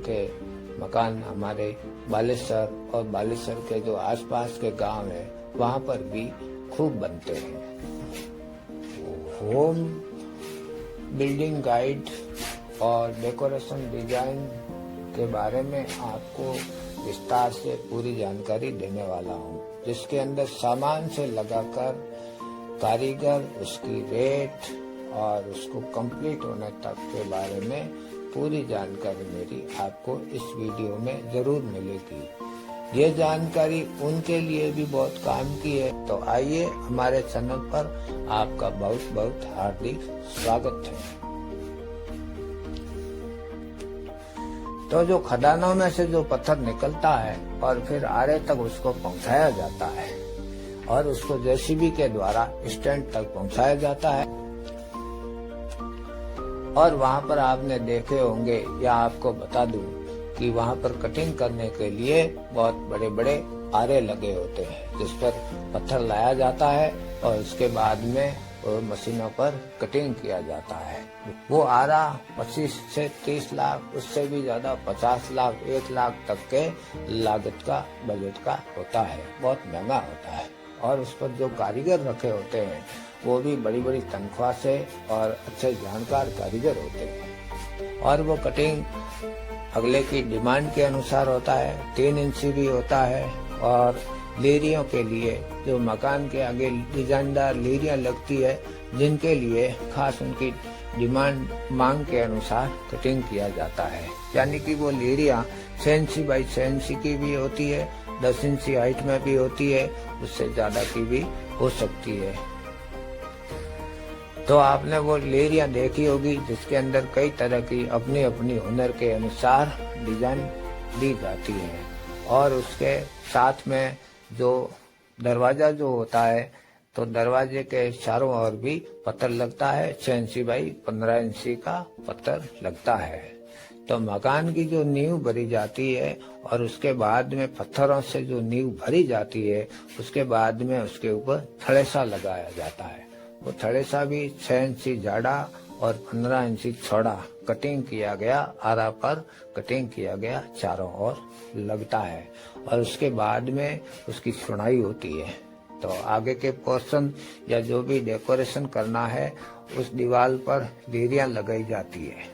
के मकान हमारे बालेश्वर और बालेश्वर के जो आसपास के गांव है वहाँ पर भी खूब बनते हैं। होम बिल्डिंग गाइड और डेकोरेशन डिजाइन के बारे में आपको विस्तार से पूरी जानकारी देने वाला हूँ, जिसके अंदर सामान से लगाकर कारीगर, उसकी रेट और उसको कंप्लीट होने तक के बारे में पूरी जानकारी मेरी आपको इस वीडियो में जरूर मिलेगी। ये जानकारी उनके लिए भी बहुत काम की है। तो आइए, हमारे चैनल पर आपका बहुत बहुत हार्दिक स्वागत है। तो जो खदानों में से जो पत्थर निकलता है और फिर आरे तक उसको पहुंचाया जाता है और उसको जेसीबी के द्वारा स्टैंड तक पहुंचाया जाता है, और वहां पर आपने देखे होंगे या आपको बता दूं कि वहां पर कटिंग करने के लिए बहुत बड़े बड़े आरे लगे होते हैं, जिस पर पत्थर लाया जाता है और उसके बाद में वो मशीनों पर कटिंग किया जाता है। वो आरा 25 से 30 लाख, उससे भी ज्यादा 50 लाख, 1 लाख तक के लागत का बजट का होता है। बहुत महंगा होता है और उस पर जो कारीगर रखे होते हैं वो भी बड़ी बड़ी तनख्वाह से और अच्छे जानकार कारीगर होते हैं। और वो कटिंग अगले की डिमांड के अनुसार होता है। 3 इंची भी होता है। और लेरियों के लिए जो मकान के आगे डिजाइनदार लेरियां लगती है, जिनके लिए खास उनकी डिमांड मांग के अनुसार कटिंग किया जाता है। यानी कि वो लेरियां 6 इंची बाई 6 इंची की भी होती है, 10 इंची हाइट में भी होती है, उससे ज्यादा की भी हो सकती है। तो आपने वो लेरियां देखी होगी जिसके अंदर कई तरह की अपनी अपनी हुनर के अनुसार डिजाइन दी जाती है। और उसके साथ में जो दरवाजा जो होता है, तो दरवाजे के चारों ओर भी पत्थर लगता है। 6 इंची बाई 15 इंची का पत्थर लगता है। तो मकान की जो नींव भरी जाती है और उसके बाद में पत्थरों से जो नींव भरी जाती है, उसके बाद में उसके ऊपर थड़ेसा लगाया जाता है। वो थड़ेसा भी 6 इंची जाड़ा और 15 इंची चौड़ा कटिंग किया गया, आरा पर कटिंग किया गया, चारों ओर लगता है। और उसके बाद में उसकी सुनाई होती है। तो आगे के पोर्शन या जो भी डेकोरेशन करना है, उस दीवार पर लेरियां लगाई जाती है।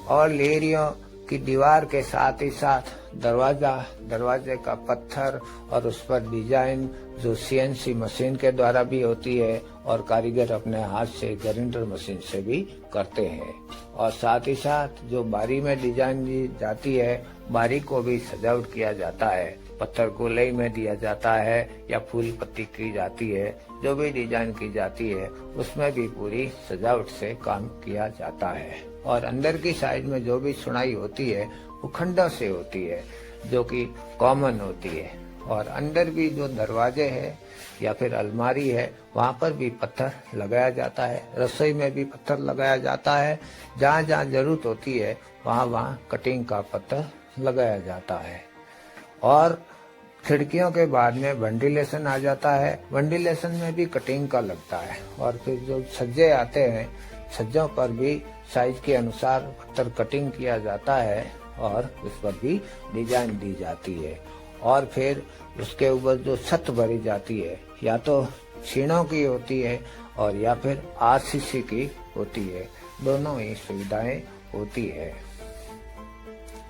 और लेरियों की दीवार के साथ ही साथ दरवाजे का पत्थर और उस पर डिजाइन जो सीएनसी मशीन के द्वारा भी होती है और कारीगर अपने हाथ से ग्राइंडर मशीन से भी करते हैं। और साथ ही साथ जो बारी में डिजाइन दी जाती है, बारी को भी सजावट किया जाता है। पत्थर गोलाई में दिया जाता है या फूल पत्ती की जाती है, जो भी डिजाइन की जाती है उसमें भी पूरी सजावट से काम किया जाता है। और अंदर की साइड में जो भी सुनाई होती है वो खंडों से होती है, जो कि कॉमन होती है। और अंदर भी जो दरवाजे है या फिर अलमारी है, वहाँ पर भी पत्थर लगाया जाता है। रसोई में भी पत्थर लगाया जाता है। जहाँ जहाँ जरूरत होती है वहाँ कटिंग का पत्थर लगाया जाता है। और खिड़कियों के बाद में वेंटिलेशन आ जाता है। वेंटिलेशन में भी कटिंग का लगता है। और फिर जो छज्जे आते हैं, छज्जों पर भी साइज के अनुसार पत्थर कटिंग किया जाता है और उस पर भी डिजाइन दी जाती है। और फिर उसके ऊपर जो छत भरी जाती है, या तो छीणों की होती है और या फिर आरसीसी की होती है। दोनों ही सुविधाएं होती है।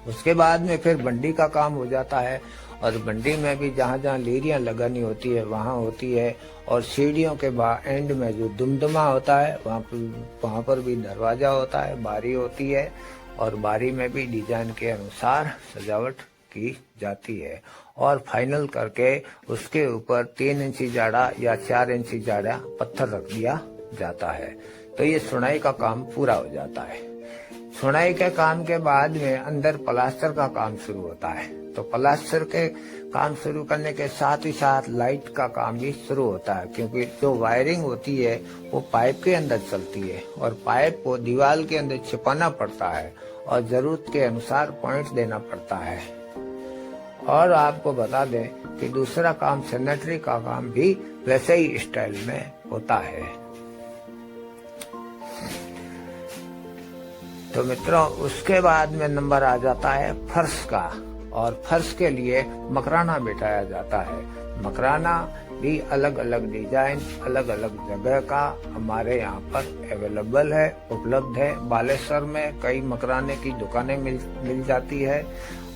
उसके बाद में फिर बंडी का काम हो जाता है। और बंडी में भी जहाँ जहाँ लेरियां लगानी होती है वहाँ होती है। और सीढ़ियों के एंड में जो दुमदुमा होता है वहाँ पर भी दरवाजा होता है, बारी होती है। और बारी में भी डिजाइन के अनुसार सजावट की जाती है। और फाइनल करके उसके ऊपर 3 इंची जाड़ा या 4 इंची जाड़ा पत्थर रख दिया जाता है। तो ये सुनाई का काम पूरा हो जाता है। सुनाई के काम के बाद में अंदर प्लास्टर का काम शुरू होता है। तो प्लास्टर के काम शुरू करने के साथ ही साथ लाइट का काम भी शुरू होता है, क्योंकि जो वायरिंग होती है वो पाइप के अंदर चलती है और पाइप को दीवार के अंदर छिपाना पड़ता है और जरूरत के अनुसार पॉइंट देना पड़ता है। और आपको बता दें कि दूसरा काम सैनिटरी का काम भी वैसे ही स्टाइल में होता है। तो मित्रों उसके बाद में नंबर आ जाता है फर्श का, और फर्श के लिए मकराना बिठाया जाता है। मकराना भी अलग अलग डिजाइन, अलग अलग जगह का हमारे यहाँ पर अवेलेबल है, उपलब्ध है। बालेश्वर में कई मकराने की दुकानें मिल जाती है,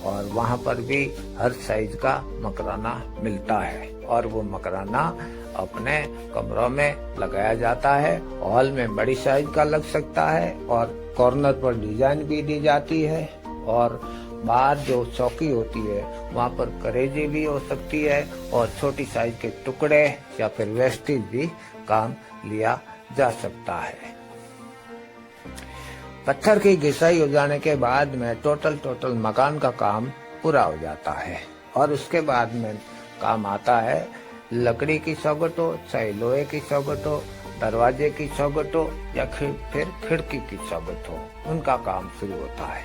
और वहाँ पर भी हर साइज का मकराना मिलता है। और वो मकराना अपने कमरों में लगाया जाता है। हॉल में बड़ी साइज का लग सकता है, और कॉर्नर पर डिजाइन भी दी जाती है, और बाहर जो चौकी होती है वहाँ पर करेजी भी हो सकती है, और छोटी साइज के टुकड़े या फिर वेस्टेज भी काम लिया जा सकता है। पत्थर की घिसाई हो जाने के बाद में टोटल मकान का काम पूरा हो जाता है, और उसके बाद में काम आता है लकड़ी की चौखट हो, चाहे लोहे की चौखट हो, दरवाजे की चौखट हो, या फिर खिड़की की चौखट हो, उनका काम शुरू होता है।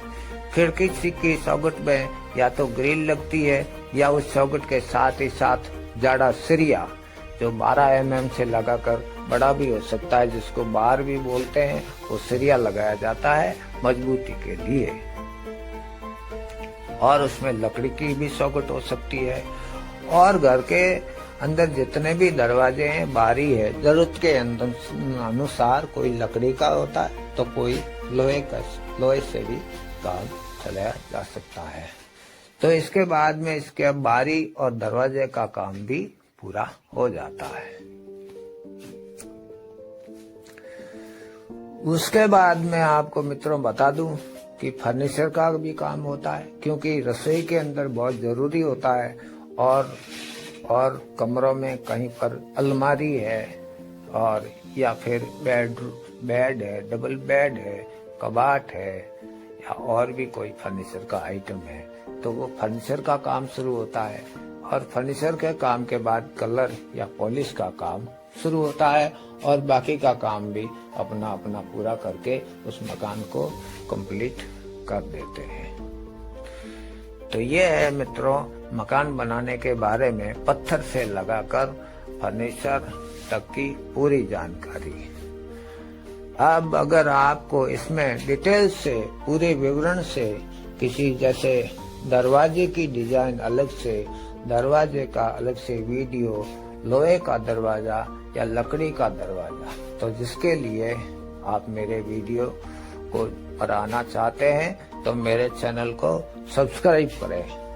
खिड़की की चौखट में या तो ग्रिल लगती है, या उस चौखट के साथ ही साथ जाड़ा सिरिया जो 12 mm से लगाकर बड़ा भी हो सकता है, जिसको बार भी बोलते हैं, वो सिरिया लगाया जाता है मजबूती के लिए। और उसमें लकड़ी की भी चौखट हो सकती है। और घर के अंदर जितने भी दरवाजे हैं, बारी है, जरूरत के अनुसार कोई लकड़ी का होता है तो कोई लोहे से भी काम चलाया जा सकता है। तो इसके बाद में इसके बारी और दरवाजे का काम भी पूरा हो जाता है। उसके बाद में आपको मित्रों बता दूं कि फर्नीचर का भी काम होता है, क्योंकि रसोई के अंदर बहुत जरूरी होता है। और कमरों में कहीं पर अलमारी है, और या फिर बेड है, डबल बेड है, कबाट है, या और भी कोई फर्नीचर का आइटम है, तो वो फर्नीचर का काम शुरू होता है। और फर्नीचर के काम के बाद कलर या पॉलिश का काम शुरू होता है, और बाकी का काम भी अपना अपना पूरा करके उस मकान को कंप्लीट कर देते हैं। तो ये है मित्रों मकान बनाने के बारे में पत्थर से लगाकर फर्नीचर तक की पूरी जानकारी। अब अगर आपको इसमें डिटेल से, पूरे विवरण से, किसी जैसे दरवाजे की डिजाइन अलग से, दरवाजे का अलग से वीडियो, लोहे का दरवाजा या लकड़ी का दरवाजा, तो जिसके लिए आप मेरे वीडियो को पर आना चाहते हैं तो मेरे चैनल को सब्सक्राइब करें।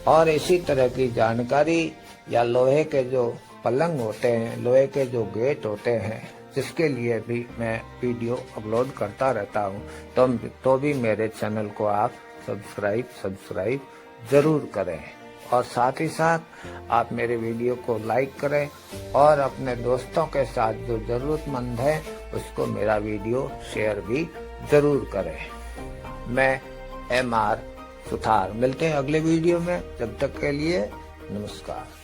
और इसी तरह की जानकारी या लोहे के जो पलंग होते हैं, लोहे के जो गेट होते हैं, जिसके लिए भी मैं वीडियो अपलोड करता रहता हूँ, तो भी मेरे चैनल को आप सब्सक्राइब जरूर करें। और साथ ही साथ आप मेरे वीडियो को लाइक करें, और अपने दोस्तों के साथ जो जरूरतमंद है उसको मेरा वीडियो शेयर भी जरूर करें। मैं MR सुथार, मिलते हैं अगले वीडियो में। जब तक के लिए नमस्कार।